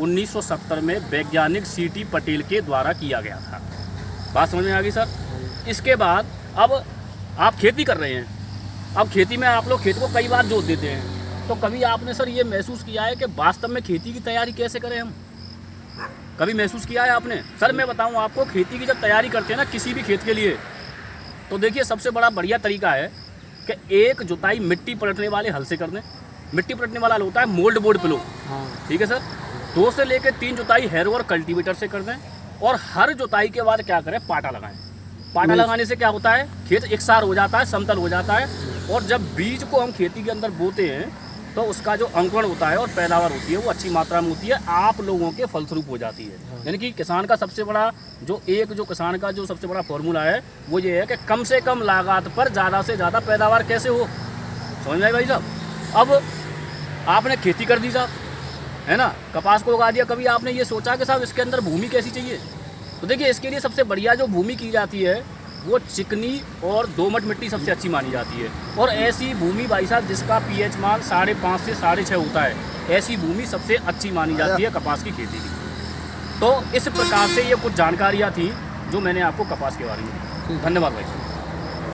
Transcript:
1970 में वैज्ञानिक सीटी पटेल के द्वारा किया गया था। बात समझ में आ गई सर। इसके बाद अब आप खेती कर रहे हैं। अब खेती में आप लोग खेत को कई बार जोत देते हैं, तो कभी आपने सर ये महसूस किया है कि वास्तव में खेती की तैयारी कैसे करें हम? कभी महसूस किया है आपने? सर मैं बताऊं आपको, खेती की जब तैयारी करते हैं ना किसी भी खेत के लिए, तो देखिए सबसे बड़ा बढ़िया तरीका है कि एक जुताई मिट्टी पलटने वाले हल से कर दें। मिट्टी पलटने वाला हल होता है मोल्ड बोर्ड प्लो, ठीक है सर। 2 से लेकर 3 जुताई हैरो और कल्टीवेटर से कर दें, और हर जुताई के बाद क्या करें, पाटा लगाएं। पाटा लगाने से क्या होता है, खेत एकसार हो जाता है, समतल हो जाता है, और जब बीज को हम खेती के अंदर बोते हैं तो उसका जो अंकुरण होता है और पैदावार होती है वो अच्छी मात्रा में होती है, आप लोगों के फलस्वरूप हो जाती है। यानी कि किसान का सबसे बड़ा किसान का जो सबसे बड़ा फॉर्मूला है वो ये है कि कम से कम लागत पर ज़्यादा से ज़्यादा पैदावार कैसे हो। समझ में आई भाई साहब? अब आपने खेती कर दी साहब, है ना, कपास को उगा दिया, कभी आपने ये सोचा कि साहब इसके अंदर भूमि कैसी चाहिए? तो देखिए इसके लिए सबसे बढ़िया जो भूमि की जाती है वो चिकनी और दोमट मिट्टी सबसे अच्छी मानी जाती है। और ऐसी भूमि भाई साहब जिसका पीएच मान 5.5 से 6.5 होता है, ऐसी भूमि सबसे अच्छी मानी जाती है कपास की खेती की। तो इस प्रकार से ये कुछ जानकारियाँ थी जो मैंने आपको कपास के बारे में दी। धन्यवाद भाई।